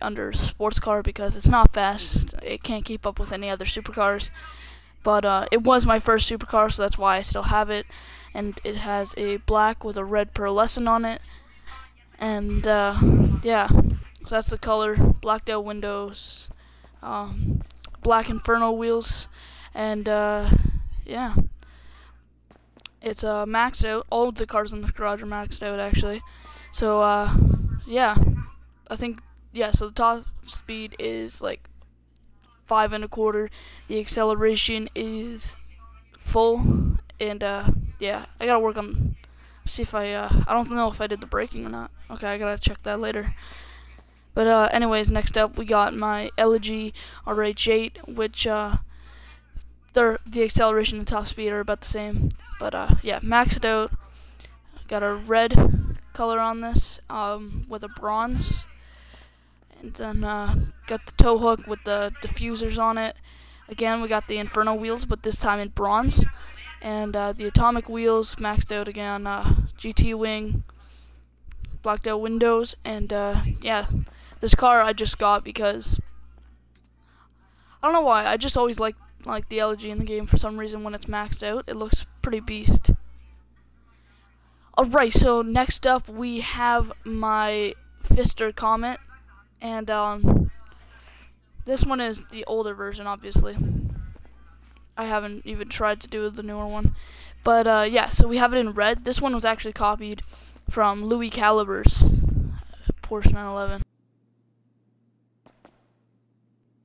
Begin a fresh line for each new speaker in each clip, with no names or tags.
Under sports car because it's not fast. It can't keep up with any other supercars. But it was my first supercar, so that's why I still have it. And it has a black with a red pearlescent on it. And yeah, so that's the color. Blacked out windows, black Inferno wheels, and yeah, it's maxed out. All of the cars in the garage are maxed out actually. So yeah, I think so the top speed is like 5 1/4. The acceleration is full, and yeah, I gotta work on. See if I don't know if I did the braking or not. Okay, I gotta check that later. But anyways, next up we got my Elegy RH8, which the acceleration and top speed are about the same. But yeah, maxed out. Got a red color on this with a bronze, and then got the tow hook with the diffusers on it. Again, we got the Inferno wheels, but this time in bronze. And the atomic wheels maxed out again, GT wing, blacked out windows, and yeah, this car I just got because I don't know why, I just always like the Elegy in the game for some reason. When it's maxed out, it looks pretty beast. Alright, so next up we have my Pfister Comet, and this one is the older version, obviously. I haven't even tried to do the newer one. But yeah, so we have it in red. This one was actually copied from Louis Caliber's Porsche 911.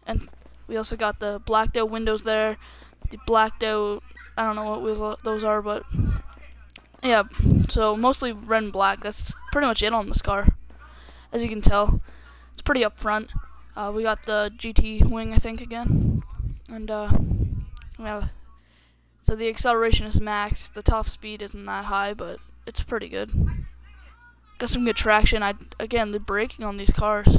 And we also got the blacked out windows there. The blacked out, I don't know what wheels those are, but yeah, so mostly red and black. That's pretty much it on this car. As you can tell, it's pretty up front. We got the GT wing, I think, again. And yeah, so the acceleration is max. The top speed isn't that high, but it's pretty good. Got some good traction. Again, the braking on these cars.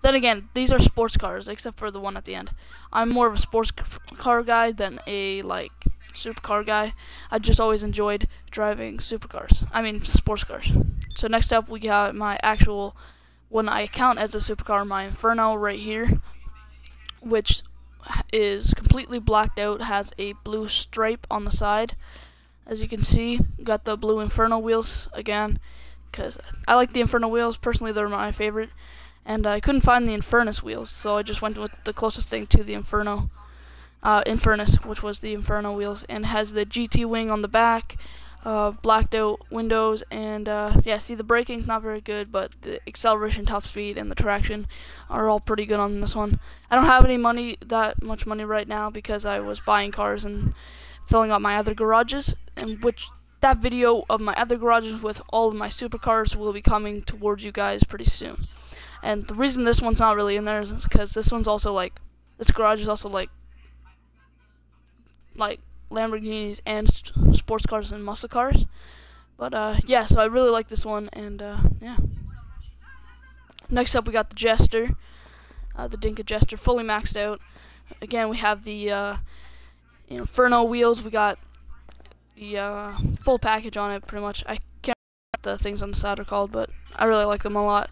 Then again, these are sports cars, except for the one at the end. I'm more of a sports car guy than a supercar guy. I just always enjoyed driving supercars. I mean sports cars. So next up we got my actual one I count as a supercar, my Inferno right here, which is completely blacked out, has a blue stripe on the side. As you can see, got the blue Inferno wheels again, because I like the Inferno wheels. Personally, they're my favorite, and I couldn't find the Infernus wheels, so I just went with the closest thing to the Infernus, which was the Inferno wheels, and has the GT wing on the back, blacked out windows, and yeah, see, the braking's not very good, but the acceleration, top speed, and the traction are all pretty good on this one. I don't have that much money right now because I was buying cars and filling up my other garages, and that video of my other garages with all of my supercars will be coming towards you guys pretty soon. And the reason this one's not really in there is because this garage is also like Lamborghinis and sports cars and muscle cars. But yeah, so I really like this one, and yeah. Next up we got the Jester, the Dinka Jester, fully maxed out. Again, we have the Inferno wheels. We got the full package on it, pretty much. I can't remember what the things on the side are called, but I really like them a lot.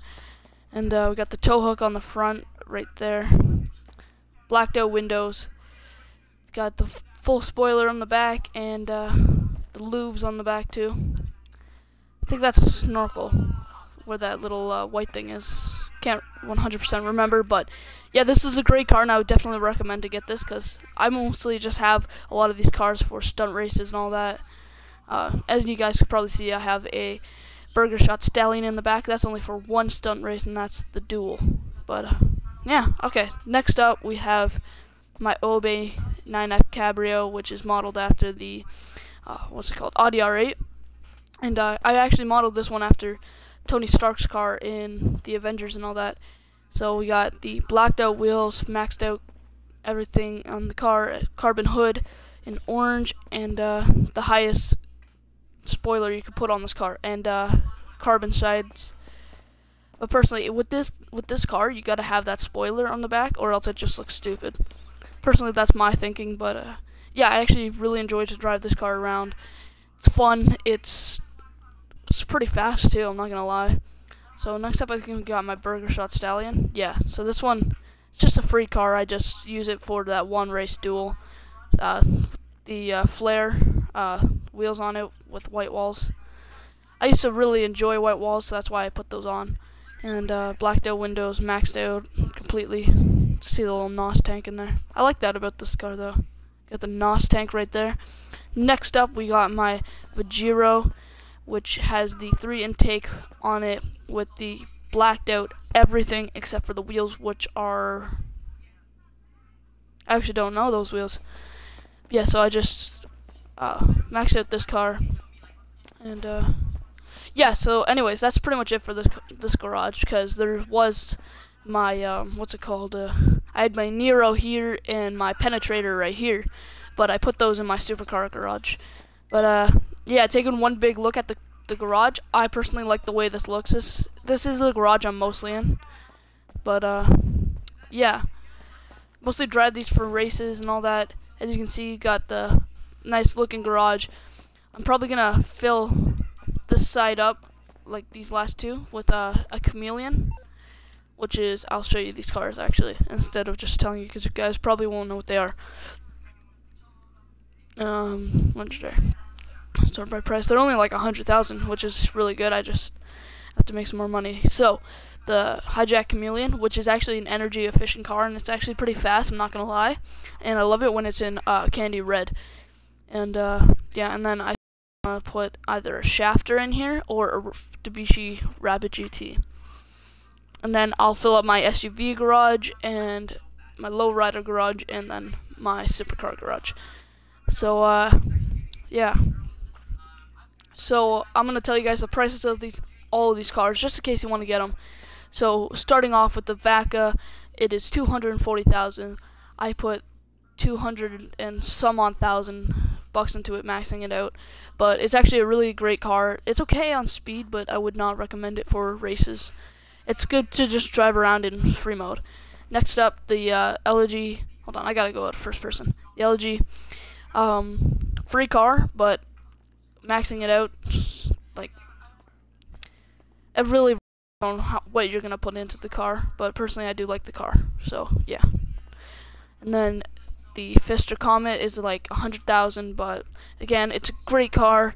And we got the tow hook on the front right there. Blacked out windows. Got the full spoiler on the back, and the louvres on the back too. I think that's a snorkel where that little white thing is. Can't 100% remember, but yeah, this is a great car, and I would definitely recommend to get this because I mostly just have a lot of these cars for stunt races and all that. As you guys could probably see, I have a Burger Shot Stallion in the back. That's only for one stunt race, and that's the Duel. But yeah, okay. Next up, we have my Obey 9F Cabrio, which is modeled after the Audi R8, and I actually modeled this one after Tony Stark's car in the Avengers and all that. So we got the blacked out wheels, maxed out everything on the car, carbon hood in orange, and the highest spoiler you could put on this car, and carbon sides. But personally, with this car, you gotta have that spoiler on the back, or else it just looks stupid. Personally, that's my thinking, but yeah, I actually really enjoy to drive this car around. It's fun. It's pretty fast too. I'm not gonna lie. So next up, I think we got my Burger Shot Stallion. Yeah. So this one, it's just a free car. I just use it for that one race duel. The flare wheels on it with white walls. I used to really enjoy white walls, so that's why I put those on. And blacked out windows, maxed out completely. See the little NOS tank in there. I like that about this car though. Got the NOS tank right there. Next up, we got my Vajero, which has the 3 intake on it with the blacked out everything except for the wheels, which are, I actually don't know those wheels. Yeah, so I just maxed out this car, and yeah. So anyways, that's pretty much it for this garage, because there was my what's it called? I had my Nero here and my Penetrator right here, but I put those in my supercar garage. But yeah, taking one big look at the garage, I personally like the way this looks. This is the garage I'm mostly in, but yeah, mostly drive these for races and all that. As you can see, got the nice looking garage. I'm probably gonna fill this side up, like these last two, with a Chameleon, which is, I'll show you these cars actually, instead of just telling you, because you guys probably won't know what they are. What is there? Sort by price. They're only like 100,000, which is really good. I just have to make some more money. So the Hijack Chameleon, which is actually an energy efficient car, and it's actually pretty fast, I'm not gonna lie, and I love it when it's in candy red. And yeah, and then I want to put either a Shafter in here or a Mitsubishi Rapid GT, and then I'll fill up my SUV garage and my lowrider garage and then my supercar garage. So yeah, so I'm gonna tell you guys the prices of all of these cars, just in case you want to get them. So starting off with the Vaca, it is 240,000. I put 200 and some odd thousand bucks into it, maxing it out. But it's actually a really great car. It's okay on speed, but I would not recommend it for races. It's good to just drive around in free mode. Next up, the LG. Hold on, I gotta go out first person. The LG, free car, but maxing it out, like, it really on what you're gonna put into the car, but personally I do like the car, so yeah. And then the Fister Comet is like 100,000, but again, it's a great car.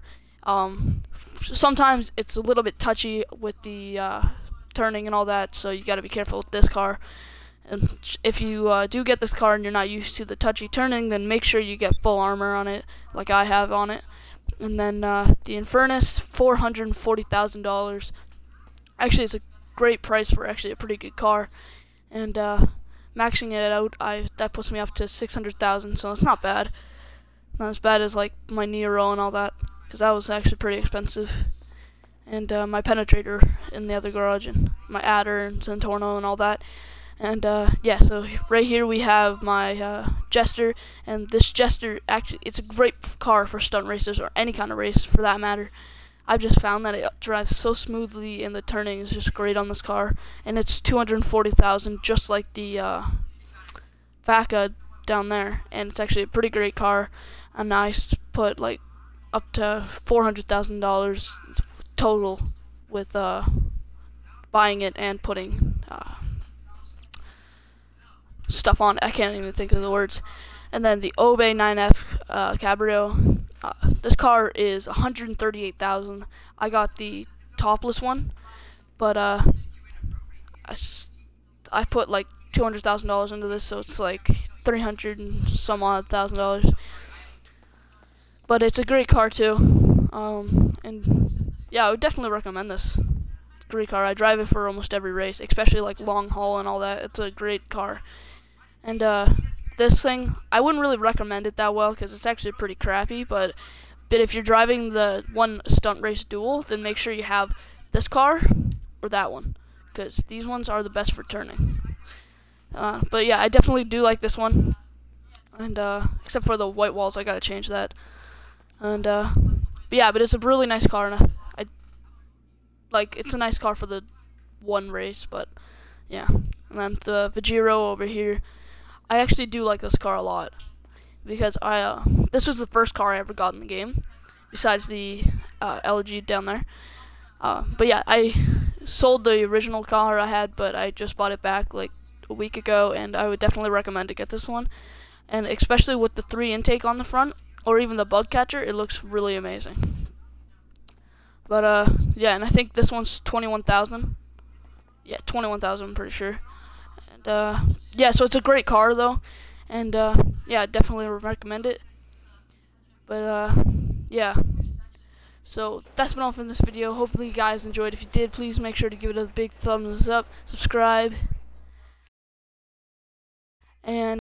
Sometimes it's a little bit touchy with the turning and all that, so you got to be careful with this car. And if you do get this car and you're not used to the touchy turning, then make sure you get full armor on it, like I have on it. And then the Infernus, $440,000. Actually, it's a great price for actually a pretty good car, and maxing it out, that puts me up to 600,000. So it's not bad, not as bad as like my Nero and all that, because that was actually pretty expensive. And my Penetrator in the other garage, and my Adder and Zentorno and all that. And yeah, so right here we have my Jester, and this Jester, actually, it's a great car for stunt races or any kind of race for that matter. I've just found that it drives so smoothly, and the turning is just great on this car. And it's 240,000, just like the Vaca down there. And it's actually a pretty great car. And I put like up to $400,000 total with buying it and putting stuff on it. I can't even think of the words. And then the Obey 9F Cabrio. This car is 138,000. I got the topless one, but I put like $200,000 into this, so it's like 300 and some odd $1,000. But it's a great car too, and yeah, I would definitely recommend this. It's a great car. I drive it for almost every race, especially like long haul and all that. It's a great car. And this thing, I wouldn't really recommend it that well because it's actually pretty crappy, but if you're driving the one stunt race duel, then make sure you have this car or that one, because these ones are the best for turning. But yeah, I definitely do like this one, and except for the white walls, I gotta change that. And but yeah, but it's a really nice car, and I like, it's a nice car for the one race. But yeah, and then the Vajero over here, I actually do like this car a lot because this was the first car I ever got in the game, besides the LG down there. But yeah, I sold the original car I had, but I just bought it back like a week ago, and I would definitely recommend to get this one. And especially with the 3 intake on the front, or even the bug catcher, it looks really amazing. But yeah, and I think this one's 21,000. Yeah, 21,000, I'm pretty sure. And yeah, so it's a great car though, and yeah, I definitely recommend it. But yeah, so that's been all from this video. Hopefully you guys enjoyed. If you did, please make sure to give it a big thumbs up, subscribe, and